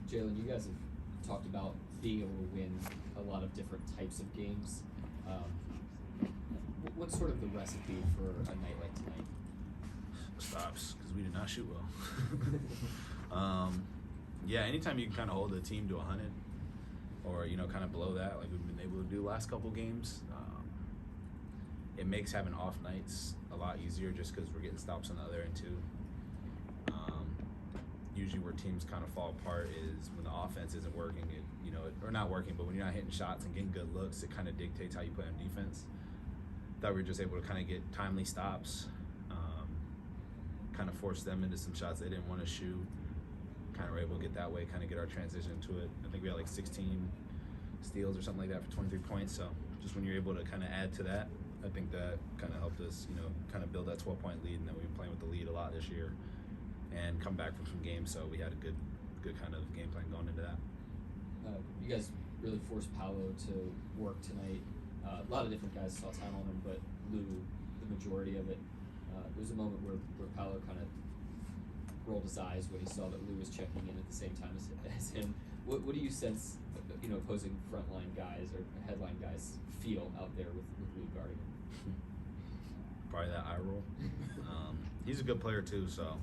Jalen, you guys have talked about being able to win a lot of different types of games. What's sort of the recipe for a night like tonight? Stops, because we did not shoot well. Yeah, anytime you can kind of hold the team to 100 or, kind of below that, like we've been able to do the last couple games, it makes having off nights a lot easier just because we're getting stops on the other end too. Usually where teams kind of fall apart is when the offense isn't working, or not working, but when you're not hitting shots and getting good looks, it kind of dictates how you play on defense. Thought we were just able to kind of get timely stops, kind of force them into some shots they didn't want to shoot. Kind of were able to get that way, kind of get our transition into it. I think we had like 16 steals or something like that for 23 points. So just when you're able to kind of add to that, I think that kind of helped us, kind of build that 12-point lead. And then we've been playing with the lead a lot this year and come back from some games. So we had a good kind of game plan going into that. You guys really forced Paolo to work tonight. A lot of different guys saw time on him, but Lou, the majority of it. There was a moment where Paolo kind of rolled his eyes when he saw that Lou was checking in at the same time as him. What do you sense, opposing frontline guys or headline guys feel out there with Lou guarding him? Probably that eye roll. He's a good player too, so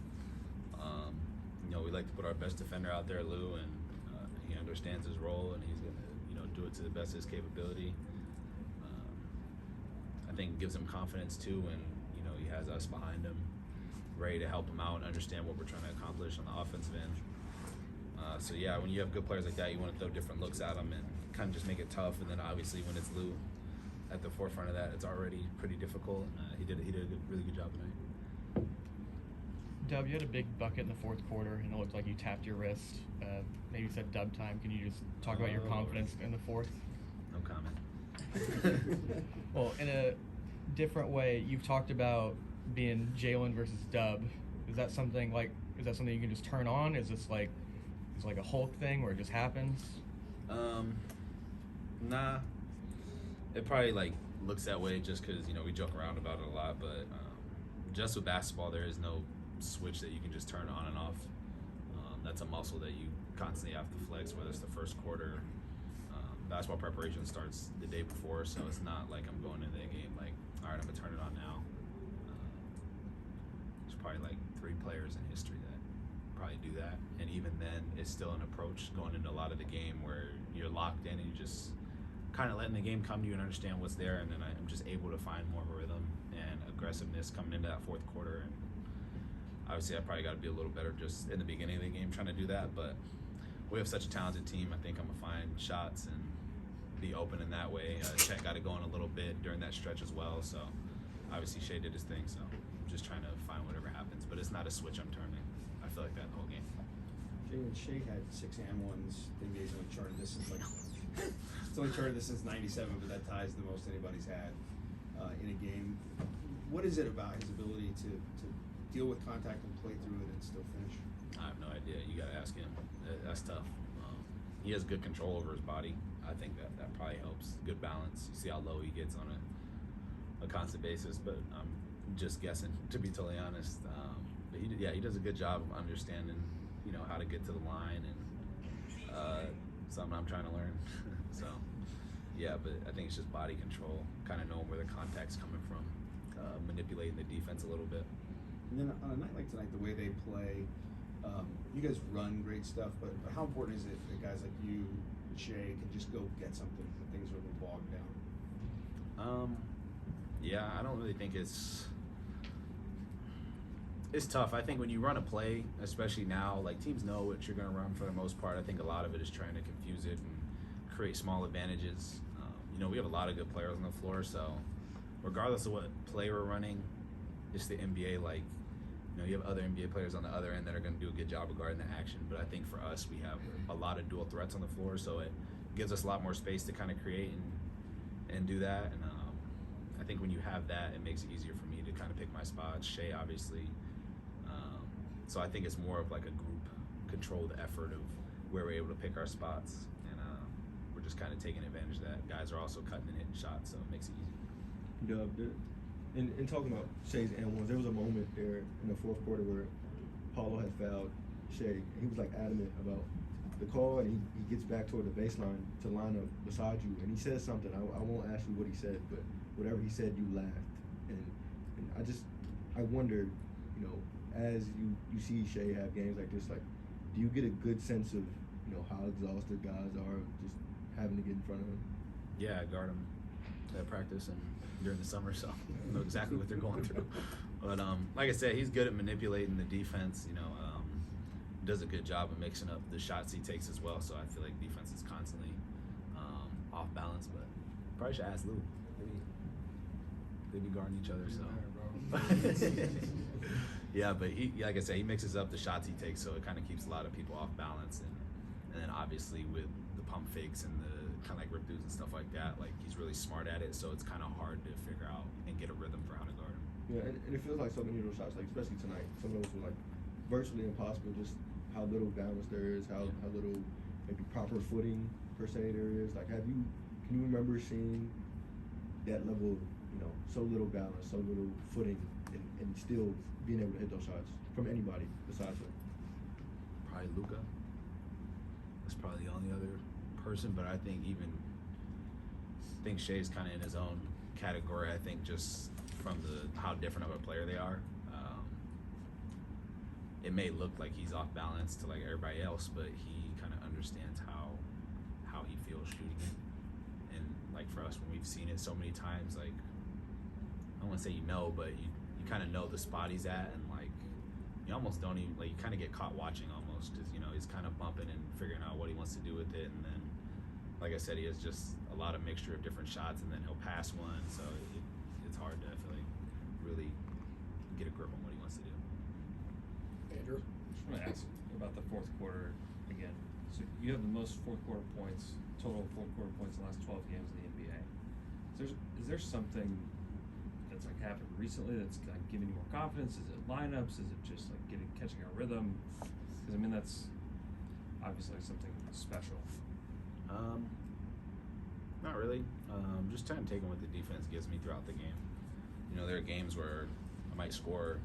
we like to put our best defender out there, Lou, and he understands his role and he's gonna do it to the best of his capability. I think it gives him confidence too when he has us behind him, ready to help him out and understand what we're trying to accomplish on the offensive end. So yeah, when you have good players like that, you want to throw different looks at them and kind of just make it tough. And then obviously when it's Lou at the forefront of that, it's already pretty difficult. He did a really good job tonight. Dub, you had a big bucket in the fourth quarter, and it looked like you tapped your wrist. Maybe you said dub time. Can you just talk about your confidence in the fourth? No comment. Well, in a different way, you've talked about being Jalen versus Dub. Is that something you can just turn on? Is this like a Hulk thing where it just happens? Nah. It probably looks that way just because we joke around about it a lot, but just with basketball, there is no switch that you can just turn on and off. That's a muscle that you constantly have to flex, whether it's the first quarter. Basketball preparation starts the day before, so it's not like I'm going into the game all right, I'm gonna turn it on now. There's probably 3 players in history that probably do that, and even then, it's still an approach going into a lot of the game where you're locked in and you just kind of letting the game come to you and understand what's there, and then I'm just able to find more of a rhythm and aggressiveness coming into that fourth quarter. And obviously, I probably got to be a little better just in the beginning of the game trying to do that, but we have such a talented team. I think I'm gonna find shots and be open in that way. Chet got it going a little bit during that stretch as well, so obviously Shea did his thing, so I'm just trying to find whatever happens, but it's not a switch I'm turning. I feel like that the whole game. Jalen, Shea had 6 and 1s. The NBA's only charted this since it's only charted this since '97, but that ties the most anybody's had in a game. What is it about his ability to deal with contact and play through it and still finish? I have no idea. You got to ask him. That's tough. He has good control over his body. I think that probably helps. Good balance. You see how low he gets on a constant basis, but I'm just guessing, to be totally honest. But he does a good job of understanding, how to get to the line, and something I'm trying to learn. So, yeah, but I think it's just body control, kind of knowing where the contact's coming from, manipulating the defense a little bit. And then on a night like tonight, the way they play, you guys run great stuff, but how important is it that guys like you and Shea can just go get something when things are a little bogged down? Yeah, I don't really think it's tough. I think when you run a play, especially now, teams know what you're going to run for the most part. I think a lot of it is trying to confuse it and create small advantages. We have a lot of good players on the floor, so regardless of what play we're running, it's the NBA. You have other NBA players on the other end that are going to do a good job regarding the action. But I think for us, we have a lot of dual threats on the floor, so it gives us a lot more space to kind of create and do that. And I think when you have that, it makes it easier for me to kind of pick my spots. Shea, obviously. So I think it's more of a group controlled effort of where we're able to pick our spots. And we're just kind of taking advantage of that. Guys are also cutting and hitting shots, so it makes it easy. Dub, in talking about Shea's and ones, there was a moment there in the fourth quarter where Paulo had fouled Shea. He was adamant about the call, and he gets back toward the baseline to line up beside you, and he says something. I won't ask you what he said, but whatever he said, you laughed. And I wonder, you know, as you see Shea have games like this, like, do you get a good sense of, you know, how exhausted guys are just having to get in front of him? Yeah, I guard them at practice and during the summer, so I know exactly what they're going through. But like I said, he's good at manipulating the defense. You know, does a good job of mixing up the shots he takes as well. So I feel like defense is constantly off balance. But probably should ask Lou. They be guarding each other, so. Yeah, but he, like I said, he mixes up the shots he takes, so it kind of keeps a lot of people off balance. And then obviously with the pump fakes and the kind of like rip throughs and stuff like that, like he's really smart at it, so it's kind of hard to figure out and get a rhythm for how to guard him. Yeah, and it feels like so many of those shots, like especially tonight, some of those were like virtually impossible. Just how little balance there is, how little maybe proper footing per se there is. Like, can you remember seeing that level of, you know, so little balance, so little footing, and still being able to hit those shots from anybody besides him? Probably Luka. That's probably the only other person, but I think Shea's kind of in his own category. I think just from how different of a player they are. It may look like he's off balance to like everybody else, but he kind of understands how he feels shooting it. And like for us, when we've seen it so many times, like I don't want to say but you kind of know the spot he's at, and like you almost don't even, like, you kind of get caught watching almost, because, you know, he's kind of bumping and figuring out what he wants to do with it. And then, like I said, he has just a lot of mixture of different shots, and then he'll pass one, so it's hard to, I feel like, really get a grip on what he wants to do. Andrew? I just want to ask about the fourth quarter again. So you have the most fourth quarter points, total fourth quarter points in the last 12 games in the NBA. Is there something that's like happened recently that's like giving you more confidence? Is it lineups? Is it just like catching a rhythm? Because I mean, that's obviously something special. Not really. Just trying to take in what the defense gives me throughout the game. You know, there are games where I might score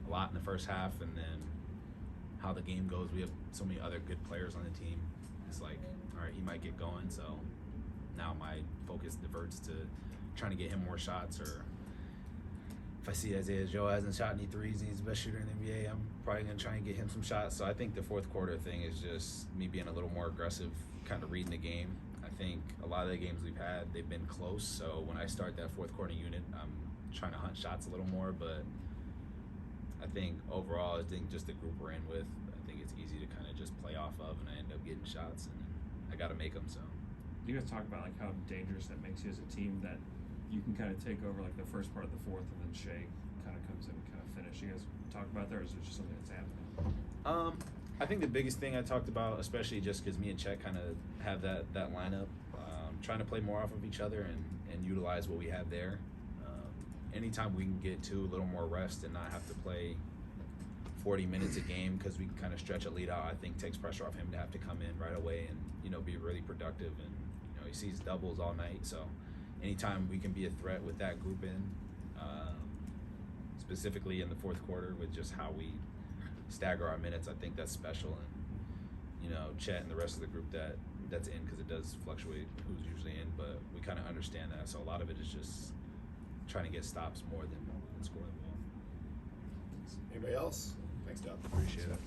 a lot in the first half, and then how the game goes, we have so many other good players on the team. It's like, all right, he might get going, so now my focus diverts to trying to get him more shots. Or if I see Isaiah Joe hasn't shot any threes and he's the best shooter in the NBA, I'm probably going to try and get him some shots. So I think the fourth quarter thing is just me being a little more aggressive, kind of reading the game. I think a lot of the games we've had, they've been close. So when I start that fourth quarter unit, I'm trying to hunt shots a little more. But I think overall, I think just the group we're in with, I think it's easy to kind of just play off of, and I end up getting shots, and I got to make them. So You guys talk about like how dangerous that makes you as a team, that you can kind of take over like the first part of the fourth, and then Shea kind of comes in and kind of finish. You guys talk about that, or is it just something that's happening? I think the biggest thing I talked about, especially just because me and Chet kind of have that lineup, trying to play more off of each other and utilize what we have there. Anytime we can get to a little more rest and not have to play 40 minutes a game, because we can kind of stretch a lead out, I think takes pressure off him to have to come in right away and, you know, be really productive. And, you know, he sees doubles all night, so anytime we can be a threat with that group in, specifically in the fourth quarter with just how we stagger our minutes, I think that's special. And, you know, Chet and the rest of the group that's in, because it does fluctuate who's usually in, but we kind of understand that. So a lot of it is just trying to get stops more than scoring the ball. Anybody else? Thanks, Doug. Appreciate it.